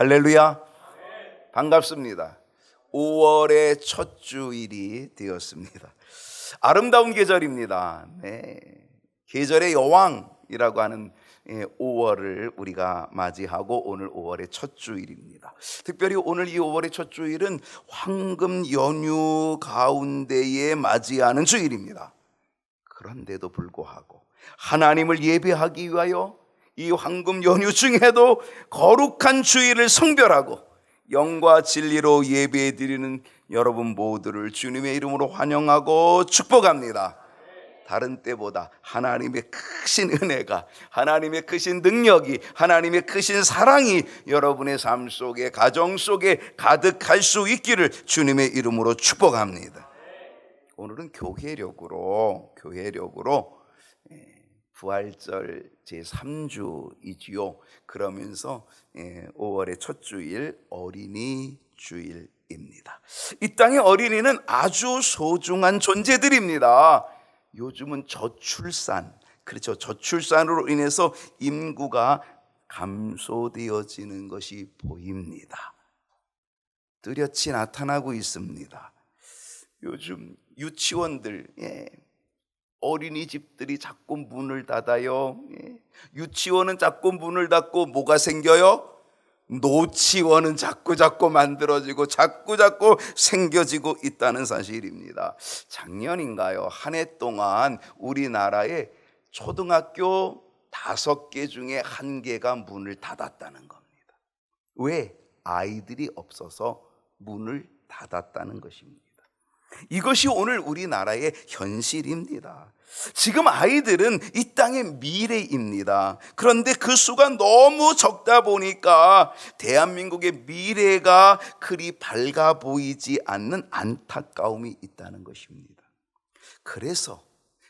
할렐루야. 반갑습니다. 5월의 첫 주일이 되었습니다. 아름다운 계절입니다. 네. 계절의 여왕이라고 하는 5월을 우리가 맞이하고 오늘 5월의 첫 주일입니다. 특별히 오늘 이 5월의 첫 주일은 황금 연휴 가운데에 맞이하는 주일입니다. 그런데도 불구하고 하나님을 예배하기 위하여 이 황금 연휴 중에도 거룩한 주일을 성별하고 영과 진리로 예배해 드리는 여러분 모두를 주님의 이름으로 환영하고 축복합니다. 다른 때보다 하나님의 크신 은혜가, 하나님의 크신 능력이, 하나님의 크신 사랑이 여러분의 삶 속에, 가정 속에 가득할 수 있기를 주님의 이름으로 축복합니다. 오늘은 교회력으로 부활절 제3주이지요. 그러면서 5월의 첫 주일 어린이 주일입니다. 이 땅의 어린이는 아주 소중한 존재들입니다. 요즘은 저출산, 그렇죠. 저출산으로 인해서 인구가 감소되어지는 것이 보입니다. 뚜렷이 나타나고 있습니다. 요즘 유치원들, 어린이집들이 자꾸 문을 닫아요. 유치원은 자꾸 문을 닫고 뭐가 생겨요? 노치원은 자꾸 만들어지고 자꾸 생겨지고 있다는 사실입니다. 작년인가요? 한 해 동안 우리나라에 초등학교 5개 중에 1개가 문을 닫았다는 겁니다. 왜? 아이들이 없어서 문을 닫았다는 것입니다. 이것이 오늘 우리나라의 현실입니다. 지금 아이들은 이 땅의 미래입니다. 그런데 그 수가 너무 적다 보니까 대한민국의 미래가 그리 밝아 보이지 않는 안타까움이 있다는 것입니다. 그래서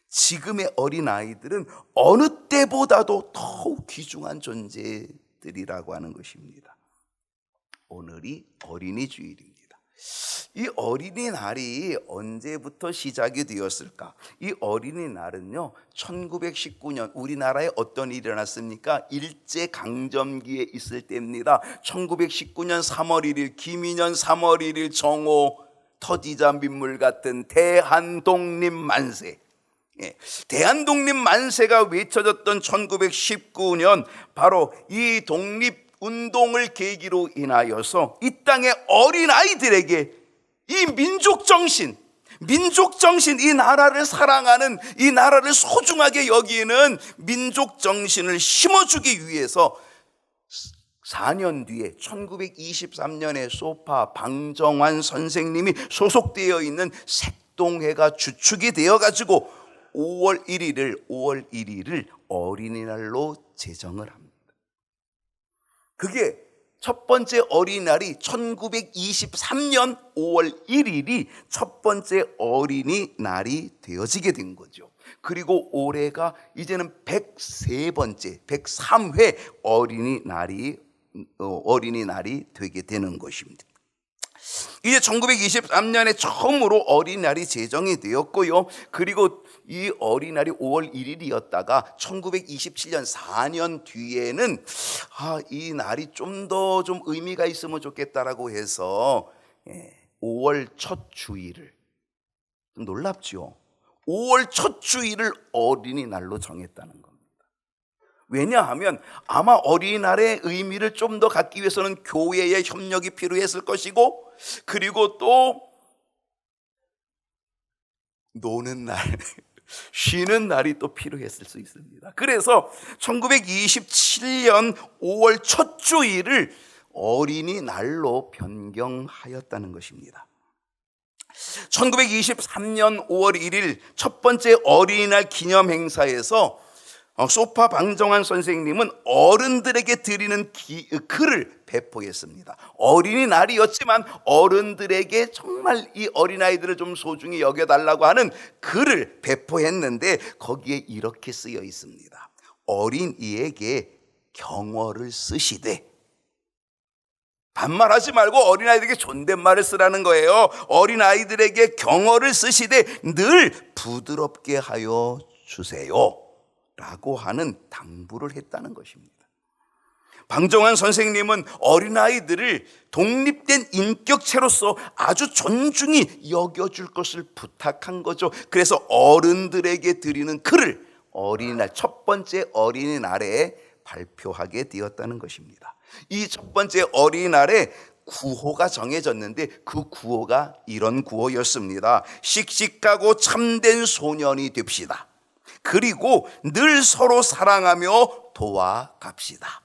지금의 어린아이들은 어느 때보다도 더욱 귀중한 존재들이라고 하는 것입니다. 오늘이 어린이 주일입니다. 이 어린이날이 언제부터 시작이 되었을까? 이 어린이날은요 1919년 우리나라에 어떤 일이 일어났습니까? 일제강점기에 있을 때입니다. 1919년 3월 1일 김인현, 3월 1일 정오, 터지자 민물 같은 대한독립만세, 대한독립만세가 외쳐졌던 1919년 바로 이 독립운동을 계기로 인하여서 이 땅의 어린아이들에게 이 민족정신, 이 나라를 사랑하는, 이 나라를 소중하게 여기는 민족정신을 심어주기 위해서 4년 뒤에 1923년에 소파 방정환 선생님이 소속되어 있는 색동회가 주축이 되어가지고 5월 1일을 어린이날로 제정을 합니다. 그게 첫 번째 어린이날이 1923년 5월 1일이 첫 번째 어린이날이 되어지게 된 거죠. 그리고 올해가 이제는 103회 어린이날이 되게 되는 것입니다. 이제 1923년에 처음으로 어린이날이 제정이 되었고요. 그리고 이 어린이날이 5월 1일이었다가 1927년 4년 뒤에는 이 날이 좀 더 의미가 있으면 좋겠다라고 해서 5월 첫 주일을, 좀 놀랍죠? 5월 첫 주일을 어린이날로 정했다는 겁니다. 왜냐하면 아마 어린이날의 의미를 좀 더 갖기 위해서는 교회의 협력이 필요했을 것이고, 그리고 또 노는 날, 쉬는 날이 또 필요했을 수 있습니다. 그래서 1927년 5월 첫 주일을 어린이날로 변경하였다는 것입니다. 1923년 5월 1일 첫 번째 어린이날 기념 행사에서 소파 방정환 선생님은 어른들에게 드리는 글을 배포했습니다. 어린이날이었지만 어른들에게 정말 이 어린아이들을 좀 소중히 여겨달라고 하는 글을 배포했는데 거기에 이렇게 쓰여 있습니다. 어린이에게 경어를 쓰시되, 반말하지 말고 어린아이들에게 존댓말을 쓰라는 거예요. 어린아이들에게 경어를 쓰시되 늘 부드럽게 하여 주세요 라고 하는 당부를 했다는 것입니다. 방정환 선생님은 어린아이들을 독립된 인격체로서 아주 존중히 여겨줄 것을 부탁한 거죠. 그래서 어른들에게 드리는 글을 어린이날, 첫 번째 어린이날에 발표하게 되었다는 것입니다. 이 첫 번째 어린이날에 구호가 정해졌는데 그 구호가 이런 구호였습니다. 씩씩하고 참된 소년이 됩시다. 그리고 늘 서로 사랑하며 도와갑시다.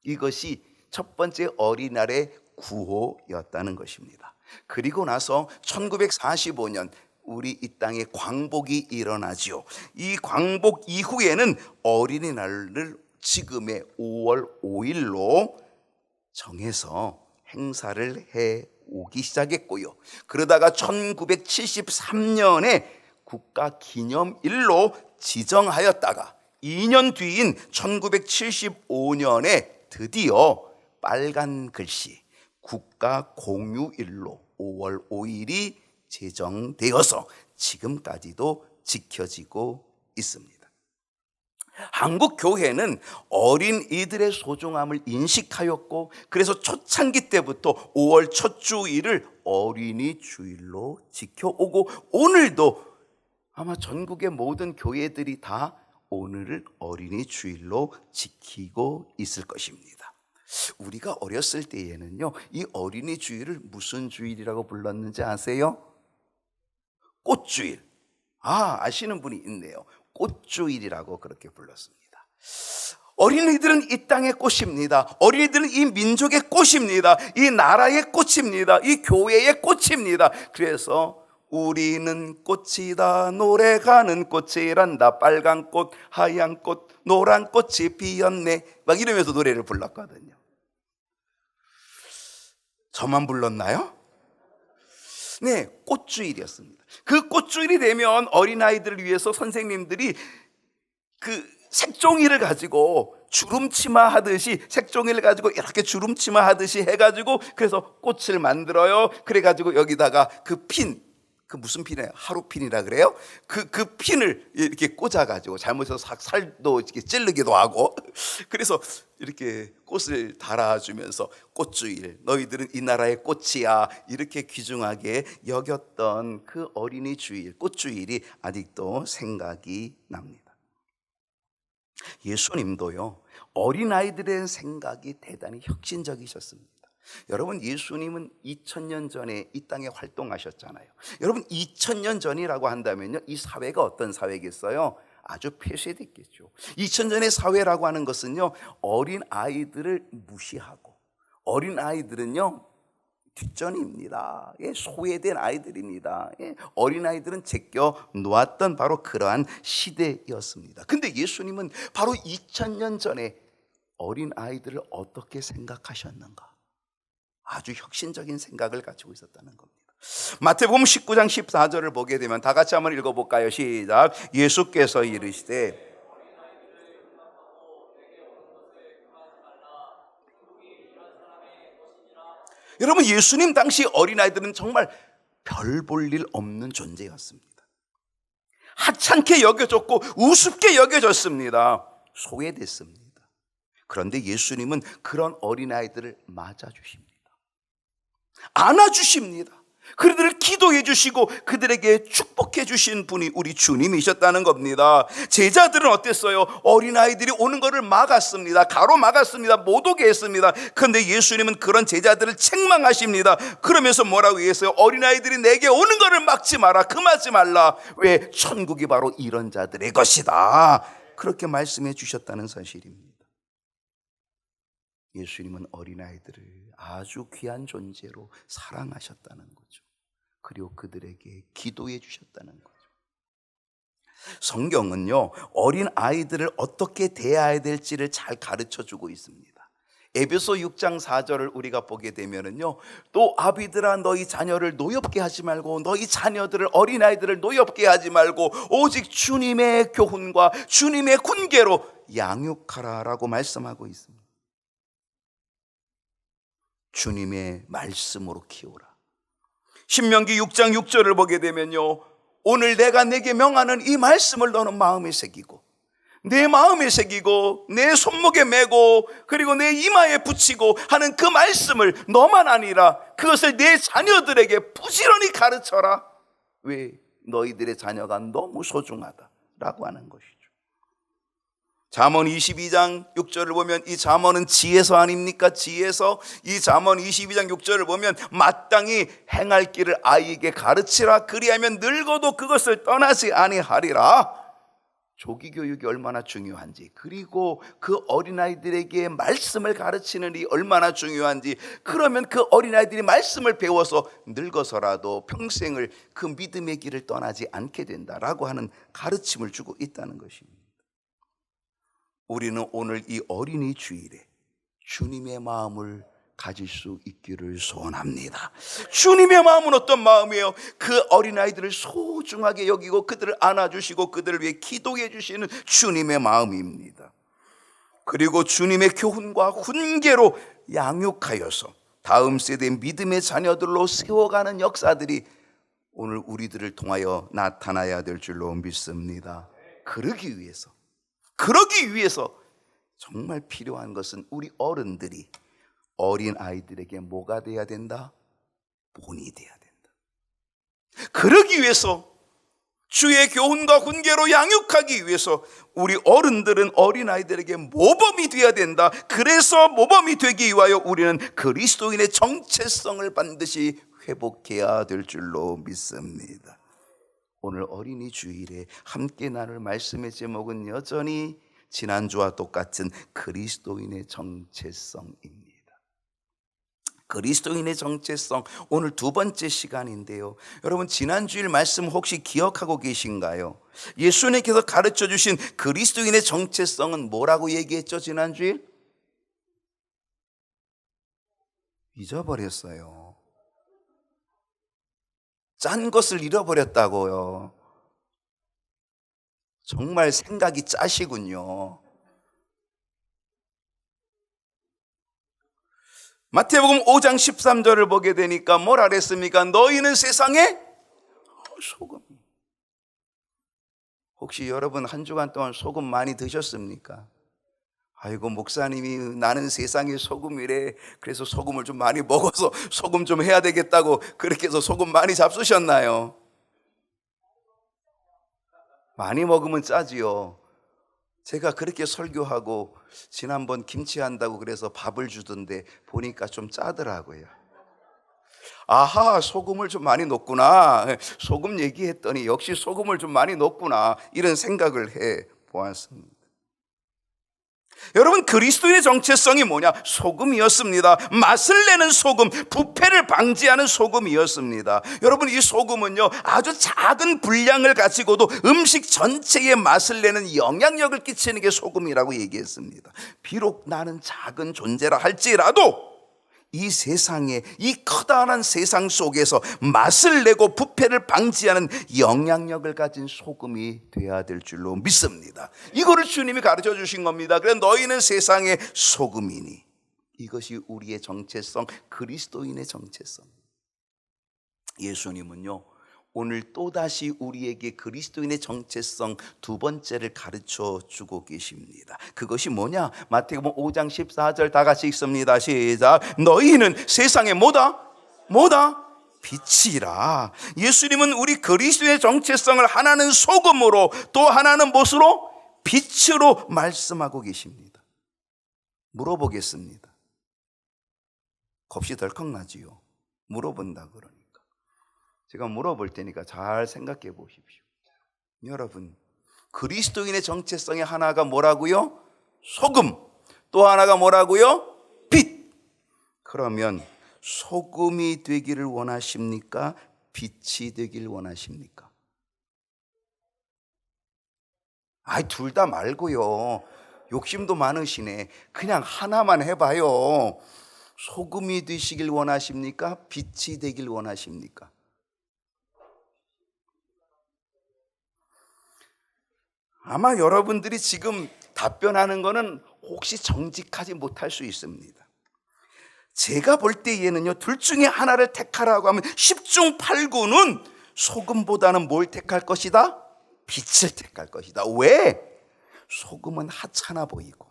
이것이 첫 번째 어린이날의 구호였다는 것입니다. 그리고 나서 1945년 우리 이 땅에 광복이 일어나지요. 이 광복 이후에는 어린이날을 지금의 5월 5일로 정해서 행사를 해 오기 시작했고요. 그러다가 1973년에 국가기념일로 지정하였다가 2년 뒤인 1975년에 드디어 빨간 글씨 국가공휴일로 5월 5일이 제정되어서 지금까지도 지켜지고 있습니다. 한국 교회는 어린이들의 소중함을 인식하였고, 그래서 초창기 때부터 5월 첫 주일을 어린이 주일로 지켜오고, 오늘도 아마 전국의 모든 교회들이 다 오늘을 어린이 주일로 지키고 있을 것입니다. 우리가 어렸을 때에는요, 이 어린이 주일을 무슨 주일이라고 불렀는지 아세요? 꽃주일. 아시는 분이 있네요. 꽃주일이라고 그렇게 불렀습니다. 어린이들은 이 땅의 꽃입니다. 어린이들은 이 민족의 꽃입니다. 이 나라의 꽃입니다. 이 교회의 꽃입니다. 그래서 우리는 꽃이다, 노래가는 꽃이란다, 빨간 꽃, 하얀 꽃, 노란 꽃이 피었네, 막 이러면서 노래를 불렀거든요. 저만 불렀나요? 네, 꽃주일이었습니다. 그 꽃주일이 되면 어린아이들을 위해서 선생님들이 그 색종이를 가지고 주름치마 하듯이, 색종이를 가지고 이렇게 주름치마 하듯이 해가지고 그래서 꽃을 만들어요. 그래가지고 여기다가 그 핀, 그 무슨 핀이에요? 하루핀이라 그래요? 그 핀을 이렇게 꽂아가지고 잘못해서 살도 이렇게 찌르기도 하고, 그래서 이렇게 꽃을 달아주면서 꽃주일, 너희들은 이 나라의 꽃이야, 이렇게 귀중하게 여겼던 그 어린이 주일, 꽃주일이 아직도 생각이 납니다. 예수님도요, 어린아이들의 생각이 대단히 혁신적이셨습니다. 여러분, 예수님은 2000년 전에 이 땅에 활동하셨잖아요. 여러분, 2000년 전이라고 한다면요, 이 사회가 어떤 사회겠어요? 아주 폐쇄됐겠죠. 2000년의 사회라고 하는 것은요, 어린 아이들을 무시하고, 어린 아이들은요 뒷전입니다. 소외된 아이들입니다. 어린 아이들은 제껴 놓았던 바로 그러한 시대였습니다. 근데 예수님은 바로 2000년 전에 어린 아이들을 어떻게 생각하셨는가? 아주 혁신적인 생각을 가지고 있었다는 겁니다. 마태복음 19장 14절을 보게 되면 다 같이 한번 읽어볼까요? 시작. 예수께서 이르시되 여러분, 예수님 당시 어린아이들은 정말 별 볼 일 없는 존재였습니다. 하찮게 여겨졌고 우습게 여겨졌습니다. 소외됐습니다. 그런데 예수님은 그런 어린아이들을 맞아주십니다. 안아주십니다. 그들을 기도해 주시고 그들에게 축복해 주신 분이 우리 주님이셨다는 겁니다. 제자들은 어땠어요? 어린아이들이 오는 것을 막았습니다. 가로막았습니다. 못 오게 했습니다. 그런데 예수님은 그런 제자들을 책망하십니다. 그러면서 뭐라고 했어요? 어린아이들이 내게 오는 것을 막지 마라, 금하지 말라. 왜? 천국이 바로 이런 자들의 것이다. 그렇게 말씀해 주셨다는 사실입니다. 예수님은 어린아이들을 아주 귀한 존재로 사랑하셨다는 거죠. 그리고 그들에게 기도해 주셨다는 거죠. 성경은요, 어린아이들을 어떻게 대해야 될지를 잘 가르쳐 주고 있습니다. 에베소 6장 4절을 우리가 보게 되면은요, 또 아비들아 너희 자녀를 노엽게 하지 말고, 너희 자녀들을, 어린아이들을 노엽게 하지 말고 오직 주님의 교훈과 주님의 훈계로 양육하라라고 말씀하고 있습니다. 주님의 말씀으로 키우라. 신명기 6장 6절을 보게 되면요, 오늘 내가 내게 명하는 이 말씀을 너는 마음에 새기고 내 마음에 새기고 내 손목에 메고 그리고 내 이마에 붙이고 하는 그 말씀을 너만 아니라 그것을 내 자녀들에게 부지런히 가르쳐라. 왜? 너희들의 자녀가 너무 소중하다라고 하는 것이죠. 잠언 22장 6절을 보면 이 잠언은 지혜서 아닙니까? 지혜서. 이 잠언 22장 6절을 보면 마땅히 행할 길을 아이에게 가르치라. 그리하면 늙어도 그것을 떠나지 아니하리라. 조기 교육이 얼마나 중요한지, 그리고 그 어린아이들에게 말씀을 가르치는 일이 얼마나 중요한지, 그러면 그 어린아이들이 말씀을 배워서 늙어서라도 평생을 그 믿음의 길을 떠나지 않게 된다라고 하는 가르침을 주고 있다는 것입니다. 우리는 오늘 이 어린이 주일에 주님의 마음을 가질 수 있기를 소원합니다. 주님의 마음은 어떤 마음이에요? 그 어린아이들을 소중하게 여기고 그들을 안아주시고 그들을 위해 기도해 주시는 주님의 마음입니다. 그리고 주님의 교훈과 훈계로 양육하여서 다음 세대 믿음의 자녀들로 세워가는 역사들이 오늘 우리들을 통하여 나타나야 될 줄로 믿습니다. 그러기 위해서 정말 필요한 것은 우리 어른들이 어린 아이들에게 뭐가 돼야 된다? 본이 돼야 된다. 그러기 위해서, 주의 교훈과 훈계로 양육하기 위해서 우리 어른들은 어린 아이들에게 모범이 돼야 된다. 그래서 모범이 되기 위하여 우리는 그리스도인의 정체성을 반드시 회복해야 될 줄로 믿습니다. 오늘 어린이 주일에 함께 나눌 말씀의 제목은 여전히 지난주와 똑같은 그리스도인의 정체성입니다. 그리스도인의 정체성, 오늘 두 번째 시간인데요. 여러분, 지난주일 말씀 혹시 기억하고 계신가요? 예수님께서 가르쳐 주신 그리스도인의 정체성은 뭐라고 얘기했죠? 지난주일? 잊어버렸어요. 짠 것을 잃어버렸다고요. 정말 생각이 짜시군요. 마태복음 5장 13절을 보게 되니까 뭐라 그랬습니까? 너희는 세상의 소금. 혹시 여러분 한 주간 동안 소금 많이 드셨습니까? 아이고, 목사님이 나는 세상의 소금이래, 그래서 소금을 좀 많이 먹어서 소금 좀 해야 되겠다고 그렇게 해서 소금 많이 잡수셨나요? 많이 먹으면 짜지요. 제가 그렇게 설교하고 지난번 김치 한다고 그래서 밥을 주던데 보니까 좀 짜더라고요. 아하, 소금을 좀 많이 넣었구나. 소금 얘기했더니 역시 소금을 좀 많이 넣었구나, 이런 생각을 해 보았습니다. 여러분, 그리스도인의 정체성이 뭐냐? 소금이었습니다. 맛을 내는 소금, 부패를 방지하는 소금이었습니다. 여러분, 이 소금은요, 아주 작은 분량을 가지고도 음식 전체에 맛을 내는 영향력을 끼치는 게 소금이라고 얘기했습니다. 비록 나는 작은 존재라 할지라도 이 세상에, 이 커다란 세상 속에서 맛을 내고 부패를 방지하는 영향력을 가진 소금이 되어야 될 줄로 믿습니다. 이거를 주님이 가르쳐 주신 겁니다. 그래서 너희는 세상의 소금이니, 이것이 우리의 정체성, 그리스도인의 정체성. 예수님은요, 오늘 또다시 우리에게 그리스도인의 정체성 두 번째를 가르쳐 주고 계십니다. 그것이 뭐냐? 마태복음 5장 14절 다 같이 읽습니다. 시작. 너희는 세상의 뭐다? 빛이라. 예수님은 우리 그리스도의 정체성을 하나는 소금으로, 또 하나는 무엇으로? 빛으로 말씀하고 계십니다. 물어보겠습니다. 겁이 덜컥 나지요. 물어본다 그러니. 제가 물어볼 테니까 잘 생각해 보십시오. 여러분, 그리스도인의 정체성의 하나가 뭐라고요? 소금. 또 하나가 뭐라고요? 빛. 그러면 소금이 되기를 원하십니까? 빛이 되기를 원하십니까? 둘 다 말고요. 욕심도 많으시네. 그냥 하나만 해봐요. 소금이 되시길 원하십니까? 빛이 되길 원하십니까? 아마 여러분들이 지금 답변하는 거는 혹시 정직하지 못할 수 있습니다. 제가 볼 때에는요, 둘 중에 하나를 택하라고 하면 10중 8구는 소금보다는 뭘 택할 것이다? 빛을 택할 것이다. 왜? 소금은 하찮아 보이고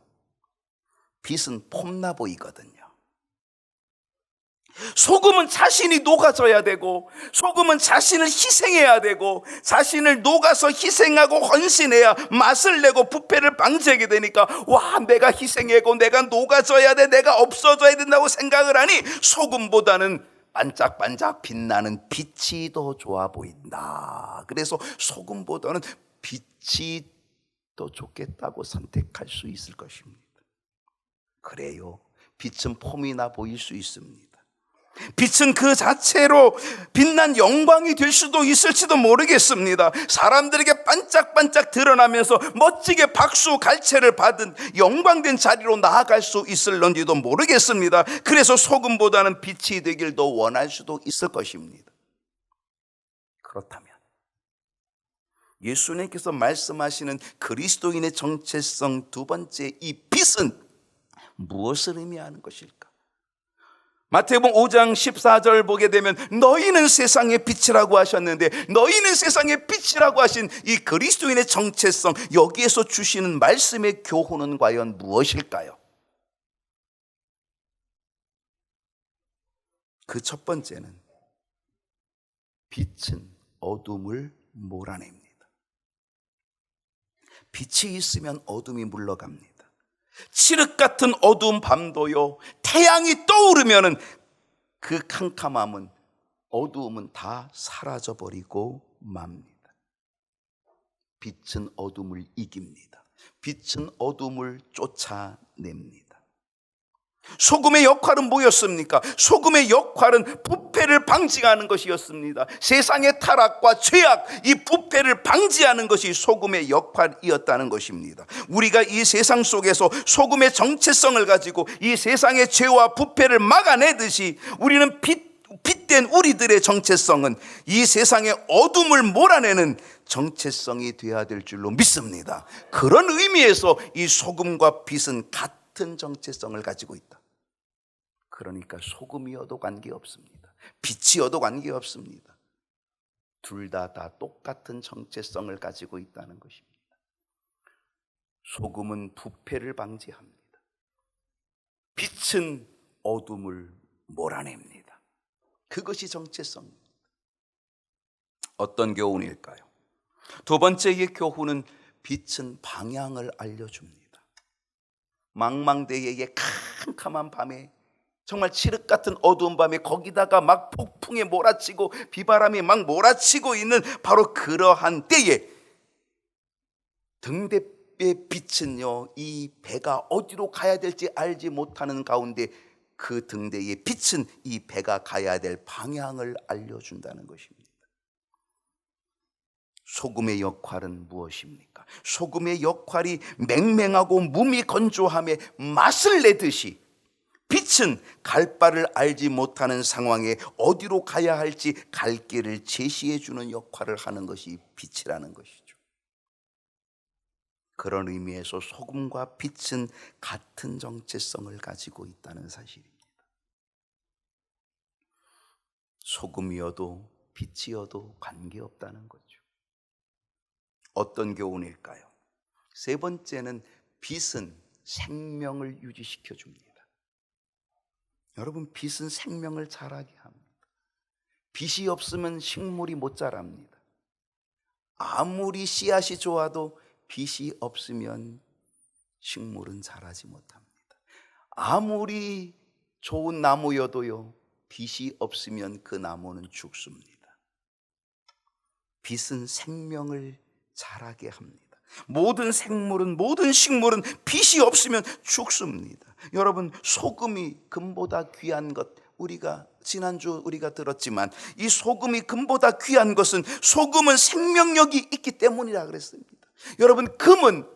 빛은 폼나 보이거든요. 소금은 자신이 녹아져야 되고, 소금은 자신을 희생해야 되고, 자신을 녹아서 희생하고 헌신해야 맛을 내고 부패를 방지하게 되니까, 와, 내가 희생하고 내가 녹아져야 돼, 내가 없어져야 된다고 생각을 하니 소금보다는 반짝반짝 빛나는 빛이 더 좋아 보인다. 그래서 소금보다는 빛이 더 좋겠다고 선택할 수 있을 것입니다. 그래요, 빛은 폼이 나 보일 수 있습니다. 빛은 그 자체로 빛난 영광이 될 수도 있을지도 모르겠습니다. 사람들에게 반짝반짝 드러나면서 멋지게 박수 갈채를 받은 영광된 자리로 나아갈 수 있을런지도 모르겠습니다. 그래서 소금보다는 빛이 되길 더 원할 수도 있을 것입니다. 그렇다면 예수님께서 말씀하시는 그리스도인의 정체성 두 번째 이 빛은 무엇을 의미하는 것일까? 마태복음 5장 14절 보게 되면 너희는 세상의 빛이라고 하셨는데, 너희는 세상의 빛이라고 하신 이 그리스도인의 정체성, 여기에서 주시는 말씀의 교훈은 과연 무엇일까요? 그 첫 번째는 빛은 어둠을 몰아냅니다. 빛이 있으면 어둠이 물러갑니다. 칠흑 같은 어두운 밤도요, 태양이 떠오르면은 그 캄캄함은, 어두움은 다 사라져버리고 맙니다. 빛은 어둠을 이깁니다. 빛은 어둠을 쫓아냅니다. 소금의 역할은 뭐였습니까? 소금의 역할은 부패를 방지하는 것이었습니다. 세상의 타락과 죄악, 이 부패를 방지하는 것이 소금의 역할이었다는 것입니다. 우리가 이 세상 속에서 소금의 정체성을 가지고 이 세상의 죄와 부패를 막아내듯이, 우리는 빛된 우리들의 정체성은 이 세상의 어둠을 몰아내는 정체성이 되어야 될 줄로 믿습니다. 그런 의미에서 이 소금과 빛은 같은 정체성을 가지고 있다. 그러니까 소금이어도 관계없습니다. 빛이어도 관계없습니다. 둘 다 똑같은 정체성을 가지고 있다는 것입니다. 소금은 부패를 방지합니다. 빛은 어둠을 몰아냅니다. 그것이 정체성입니다. 어떤 교훈일까요? 두 번째의 교훈은 빛은 방향을 알려줍니다. 망망대해의 캄캄한 밤에, 정말 칠흑 같은 어두운 밤에, 거기다가 막 폭풍에 몰아치고 비바람이 막 몰아치고 있는 바로 그러한 때에 등대의 빛은요, 이 배가 어디로 가야 될지 알지 못하는 가운데 그 등대의 빛은 이 배가 가야 될 방향을 알려준다는 것입니다. 소금의 역할은 무엇입니까? 소금의 역할이 맹맹하고 몸이 건조함에 맛을 내듯이, 빛은 갈 바를 알지 못하는 상황에 어디로 가야 할지 갈 길을 제시해 주는 역할을 하는 것이 빛이라는 것이죠. 그런 의미에서 소금과 빛은 같은 정체성을 가지고 있다는 사실입니다. 소금이어도 빛이어도 관계없다는 거죠. 어떤 교훈일까요? 세 번째는 빛은 생명을 유지시켜 줍니다. 여러분, 빛은 생명을 자라게 합니다. 빛이 없으면 식물이 못 자랍니다. 아무리 씨앗이 좋아도 빛이 없으면 식물은 자라지 못합니다. 아무리 좋은 나무여도요, 빛이 없으면 그 나무는 죽습니다. 빛은 생명을 자라게 합니다. 모든 생물은, 모든 식물은 빛이 없으면 죽습니다. 여러분, 소금이 금보다 귀한 것, 우리가 지난주 우리가 들었지만 이 소금이 금보다 귀한 것은, 소금은 생명력이 있기 때문이라 그랬습니다. 여러분, 금은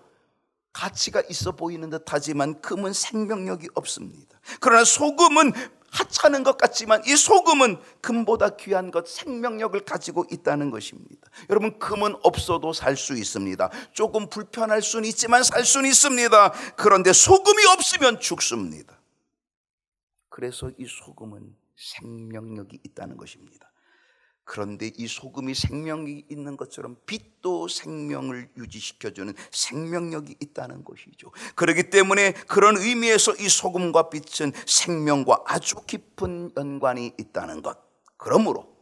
가치가 있어 보이는 듯 하지만 금은 생명력이 없습니다. 그러나 소금은 하찮은 것 같지만 이 소금은 금보다 귀한 것, 생명력을 가지고 있다는 것입니다. 여러분, 금은 없어도 살 수 있습니다. 조금 불편할 수는 있지만 살 수는 있습니다. 그런데 소금이 없으면 죽습니다. 그래서 이 소금은 생명력이 있다는 것입니다. 그런데 이 소금이 생명이 있는 것처럼 빛도 생명을 유지시켜주는 생명력이 있다는 것이죠. 그렇기 때문에 그런 의미에서 이 소금과 빛은 생명과 아주 깊은 연관이 있다는 것. 그러므로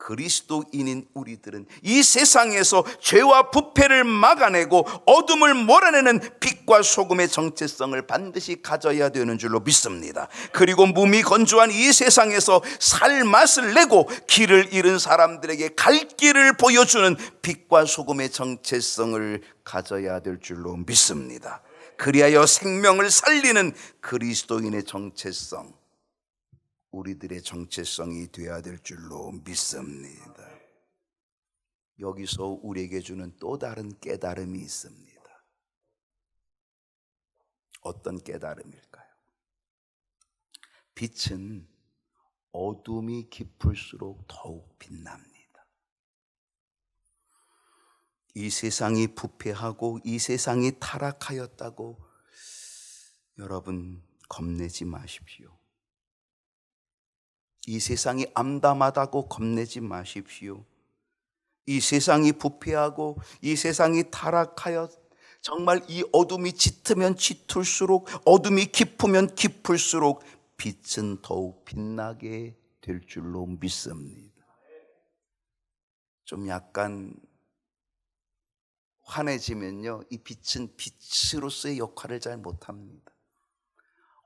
그리스도인인 우리들은 이 세상에서 죄와 부패를 막아내고 어둠을 몰아내는 빛과 소금의 정체성을 반드시 가져야 되는 줄로 믿습니다. 그리고 몸이 건조한 이 세상에서 살 맛을 내고 길을 잃은 사람들에게 갈 길을 보여주는 빛과 소금의 정체성을 가져야 될 줄로 믿습니다. 그리하여 생명을 살리는 그리스도인의 정체성, 우리들의 정체성이 되어야 될 줄로 믿습니다. 여기서 우리에게 주는 또 다른 깨달음이 있습니다. 어떤 깨달음일까요? 빛은 어둠이 깊을수록 더욱 빛납니다. 이 세상이 부패하고 이 세상이 타락하였다고 여러분 겁내지 마십시오. 이 세상이 암담하다고 겁내지 마십시오. 이 세상이 부패하고 이 세상이 타락하여 정말 이 어둠이 짙으면 짙을수록, 어둠이 깊으면 깊을수록 빛은 더욱 빛나게 될 줄로 믿습니다. 좀 약간 환해지면요, 이 빛은 빛으로서의 역할을 잘 못합니다.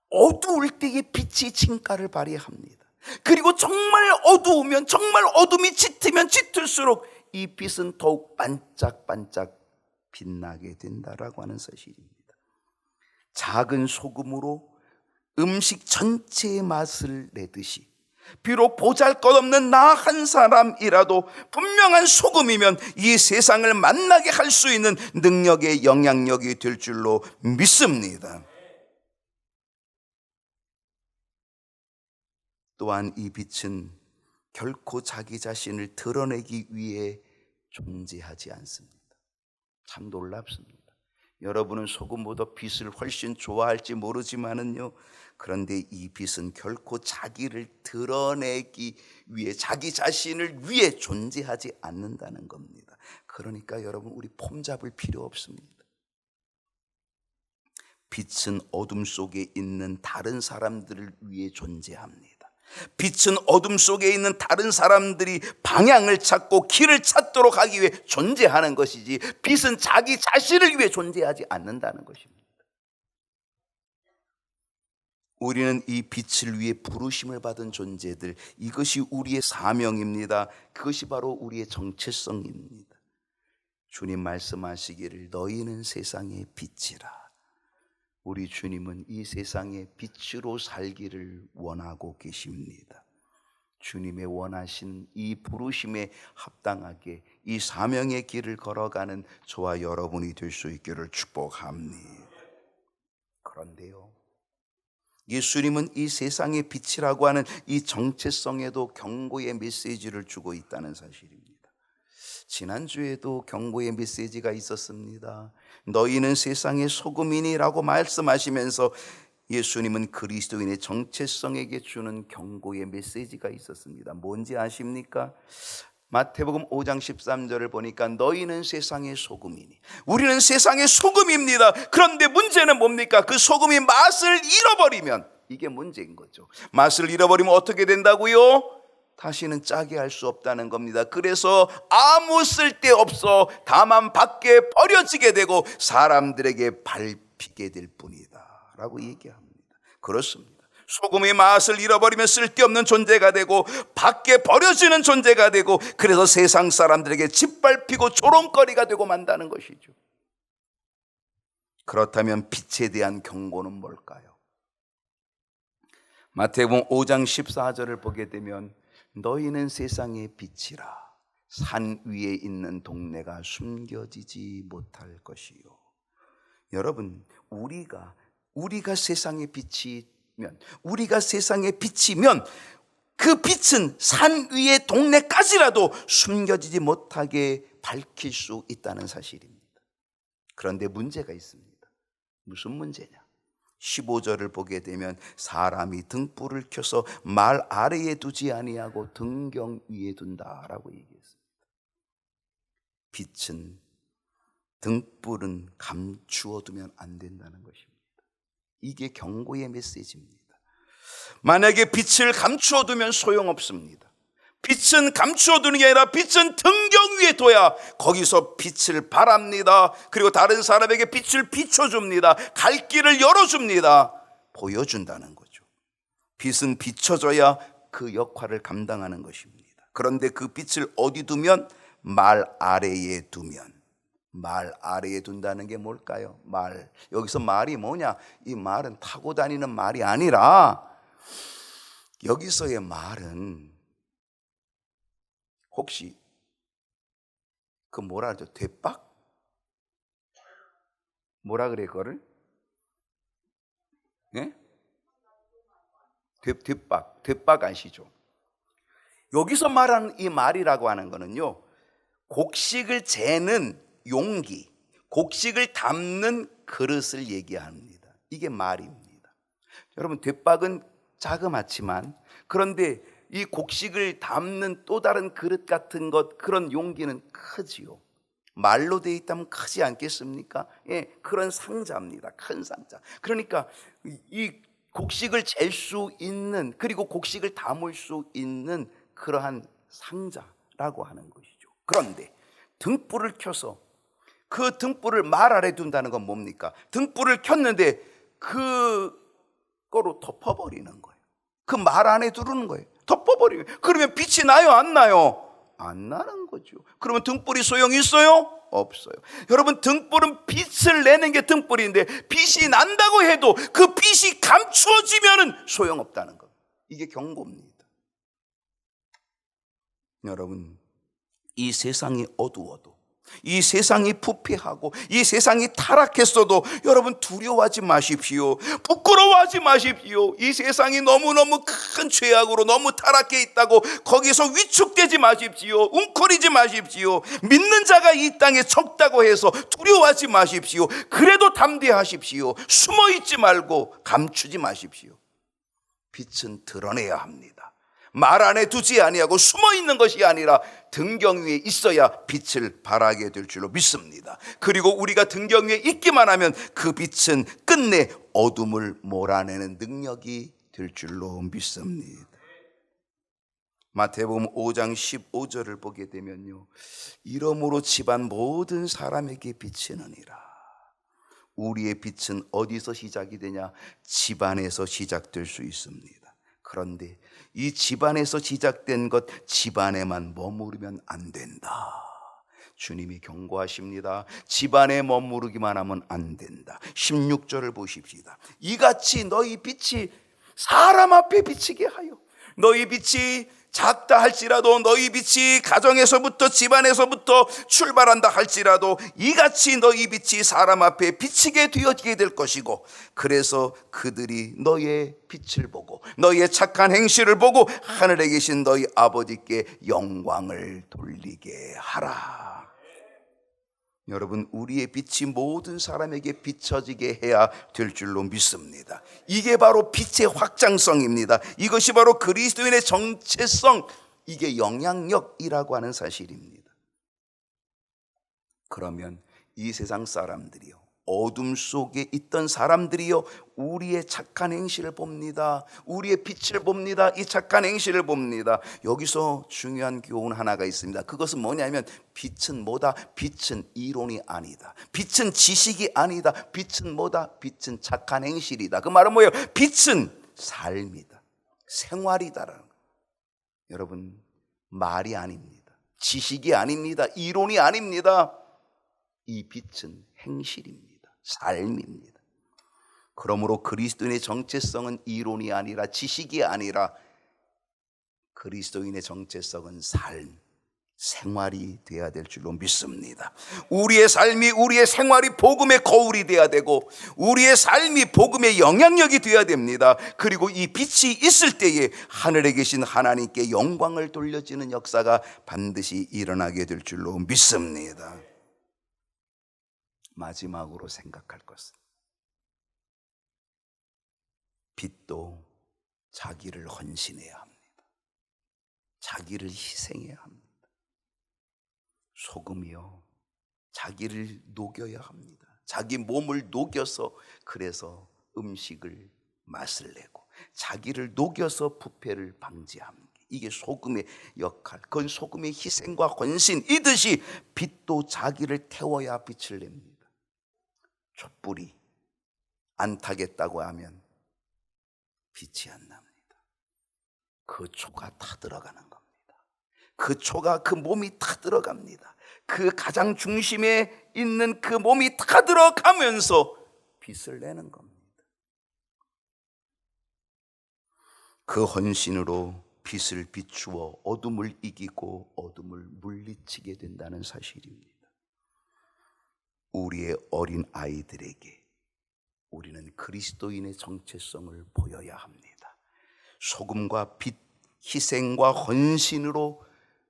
어두울 때에 빛이 진가를 발휘합니다. 그리고 정말 어두우면, 정말 어둠이 짙으면 짙을수록 이 빛은 더욱 반짝반짝 빛나게 된다라고 하는 사실입니다. 작은 소금으로 음식 전체의 맛을 내듯이 비록 보잘것없는 나 한 사람이라도 분명한 소금이면 이 세상을 만나게 할 수 있는 능력의 영향력이 될 줄로 믿습니다. 또한 이 빛은 결코 자기 자신을 드러내기 위해 존재하지 않습니다. 참 놀랍습니다. 여러분은 소금보다 빛을 훨씬 좋아할지 모르지만은요, 그런데 이 빛은 결코 자기를 드러내기 위해, 자기 자신을 위해 존재하지 않는다는 겁니다. 그러니까 여러분, 우리 폼 잡을 필요 없습니다. 빛은 어둠 속에 있는 다른 사람들을 위해 존재합니다. 빛은 어둠 속에 있는 다른 사람들이 방향을 찾고 길을 찾도록 하기 위해 존재하는 것이지, 빛은 자기 자신을 위해 존재하지 않는다는 것입니다. 우리는 이 빛을 위해 부르심을 받은 존재들, 이것이 우리의 사명입니다. 그것이 바로 우리의 정체성입니다. 주님 말씀하시기를 너희는 세상의 빛이라. 우리 주님은 이 세상의 빛으로 살기를 원하고 계십니다. 주님의 원하신 이 부르심에 합당하게 이 사명의 길을 걸어가는 저와 여러분이 될 수 있기를 축복합니다. 그런데요, 예수님은 이 세상의 빛이라고 하는 이 정체성에도 경고의 메시지를 주고 있다는 사실입니다. 지난주에도 경고의 메시지가 있었습니다. 너희는 세상의 소금이니라고 말씀하시면서 예수님은 그리스도인의 정체성에게 주는 경고의 메시지가 있었습니다. 뭔지 아십니까? 마태복음 5장 13절을 보니까 너희는 세상의 소금이니, 우리는 세상의 소금입니다. 그런데 문제는 뭡니까? 그 소금이 맛을 잃어버리면, 이게 문제인 거죠. 맛을 잃어버리면 어떻게 된다고요? 다시는 짜게 할 수 없다는 겁니다. 그래서 아무 쓸데없어 다만 밖에 버려지게 되고 사람들에게 밟히게 될 뿐이다 라고 얘기합니다. 그렇습니다. 소금의 맛을 잃어버리면 쓸데없는 존재가 되고 밖에 버려지는 존재가 되고, 그래서 세상 사람들에게 짓밟히고 조롱거리가 되고 만다는 것이죠. 그렇다면 빛에 대한 경고는 뭘까요? 마태복음 5장 14절을 보게 되면 너희는 세상의 빛이라. 산 위에 있는 동네가 숨겨지지 못할 것이요. 여러분, 우리가 세상의 빛이면, 우리가 세상의 빛이면 그 빛은 산 위의 동네까지라도 숨겨지지 못하게 밝힐 수 있다는 사실입니다. 그런데 문제가 있습니다. 무슨 문제냐? 15절을 보게 되면 사람이 등불을 켜서 말 아래에 두지 아니하고 등경 위에 둔다라고 얘기했습니다. 빛은, 등불은 감추어 두면 안 된다는 것입니다. 이게 경고의 메시지입니다. 만약에 빛을 감추어 두면 소용없습니다. 빛은 감추어 두는 게 아니라 빛은 등경 위에 둬야 거기서 빛을 발합니다. 그리고 다른 사람에게 빛을 비춰줍니다. 갈 길을 열어줍니다. 보여준다는 거죠. 빛은 비춰져야 그 역할을 감당하는 것입니다. 그런데 그 빛을 어디 두면? 말 아래에 두면. 말 아래에 둔다는 게 뭘까요? 말. 여기서 말이 뭐냐? 이 말은 타고 다니는 말이 아니라 여기서의 말은 혹시 그 뭐라 하죠? 대박? 뭐라 그래 그거를? 예? 대박 아시죠? 여기서 말하는 이 말이라고 하는 거는요, 곡식을 재는 용기, 곡식을 담는 그릇을 얘기합니다. 이게 말입니다. 여러분, 대박은 자그맣지만, 그런데 이 곡식을 담는 또 다른 그릇 같은 것, 그런 용기는 크지요. 말로 되어 있다면 크지 않겠습니까? 예, 그런 상자입니다. 큰 상자. 그러니까 이 곡식을 잴 수 있는, 그리고 곡식을 담을 수 있는 그러한 상자라고 하는 것이죠. 그런데 등불을 켜서 그 등불을 말 아래 둔다는 건 뭡니까? 등불을 켰는데 그거로 덮어버리는 거예요. 그 말 안에 두르는 거예요. 덮어버리면. 그러면 빛이 나요, 안 나요? 안 나는 거죠. 그러면 등불이 소용이 있어요? 없어요. 여러분, 등불은 빛을 내는 게 등불인데 빛이 난다고 해도 그 빛이 감추어지면 소용없다는 것. 이게 경고입니다. 여러분, 이 세상이 어두워도, 이 세상이 부패하고 이 세상이 타락했어도 여러분 두려워하지 마십시오. 부끄러워하지 마십시오. 이 세상이 너무너무 큰 죄악으로 너무 타락해 있다고 거기서 위축되지 마십시오. 웅크리지 마십시오. 믿는 자가 이 땅에 적다고 해서 두려워하지 마십시오. 그래도 담대하십시오. 숨어있지 말고 감추지 마십시오. 빛은 드러내야 합니다. 말 안에 두지 아니하고 숨어있는 것이 아니라 등경 위에 있어야 빛을 발하게 될 줄로 믿습니다. 그리고 우리가 등경 위에 있기만 하면 그 빛은 끝내 어둠을 몰아내는 능력이 될 줄로 믿습니다. 마태복음 5장 15절을 보게 되면요, 이러므로 집안 모든 사람에게 비치느니라. 우리의 빛은 어디서 시작이 되냐? 집안에서 시작될 수 있습니다. 그런데 이 집안에서 시작된 것, 집안에만 머무르면 안 된다. 주님이 경고하십니다. 집안에 머무르기만 하면 안 된다. 16절을 보십시다. 이같이 너희 빛이 사람 앞에 비치게 하여, 너희 빛이 작다 할지라도, 너희 빛이 가정에서부터 집안에서부터 출발한다 할지라도 이같이 너희 빛이 사람 앞에 비치게 되어지게 될 것이고, 그래서 그들이 너의 빛을 보고 너의 착한 행실을 보고 하늘에 계신 너희 아버지께 영광을 돌리게 하라. 여러분, 우리의 빛이 모든 사람에게 비춰지게 해야 될 줄로 믿습니다. 이게 바로 빛의 확장성입니다. 이것이 바로 그리스도인의 정체성, 이게 영향력이라고 하는 사실입니다. 그러면 이 세상 사람들이요, 어둠 속에 있던 사람들이요, 우리의 착한 행실을 봅니다. 우리의 빛을 봅니다. 이 착한 행실을 봅니다. 여기서 중요한 교훈 하나가 있습니다. 그것은 뭐냐면, 빛은 뭐다? 빛은 이론이 아니다. 빛은 지식이 아니다. 빛은 뭐다? 빛은 착한 행실이다. 그 말은 뭐예요? 빛은 삶이다. 생활이다라는 거예요. 여러분, 말이 아닙니다. 지식이 아닙니다. 이론이 아닙니다. 이 빛은 행실입니다. 삶입니다. 그러므로 그리스도인의 정체성은 이론이 아니라 지식이 아니라 그리스도인의 정체성은 삶, 생활이 되어야 될 줄로 믿습니다. 우리의 삶이, 우리의 생활이 복음의 거울이 되어야 되고, 우리의 삶이 복음의 영향력이 되어야 됩니다. 그리고 이 빛이 있을 때에 하늘에 계신 하나님께 영광을 돌려지는 역사가 반드시 일어나게 될 줄로 믿습니다. 마지막으로 생각할 것은, 빛도 자기를 헌신해야 합니다. 자기를 희생해야 합니다. 소금이요, 자기를 녹여야 합니다. 자기 몸을 녹여서, 그래서 음식을 맛을 내고 자기를 녹여서 부패를 방지합니다. 이게 소금의 역할, 그건 소금의 희생과 헌신이듯이 빛도 자기를 태워야 빛을 냅니다. 촛불이 안 타겠다고 하면 빛이 안 납니다. 그 초가 다 들어가는 겁니다. 그 초가 그 몸이 다 들어갑니다. 그 가장 중심에 있는 그 몸이 다 들어가면서 빛을 내는 겁니다. 그 헌신으로 빛을 비추어 어둠을 이기고 어둠을 물리치게 된다는 사실입니다. 우리의 어린 아이들에게 우리는 그리스도인의 정체성을 보여야 합니다. 소금과 빛, 희생과 헌신으로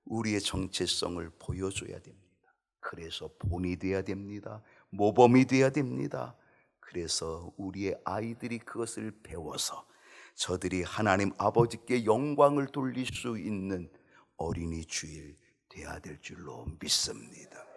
우리의 정체성을 보여줘야 됩니다. 그래서 본이 돼야 됩니다. 모범이 돼야 됩니다. 그래서 우리의 아이들이 그것을 배워서 저들이 하나님 아버지께 영광을 돌릴 수 있는 어린이 주일 돼야 될 줄로 믿습니다.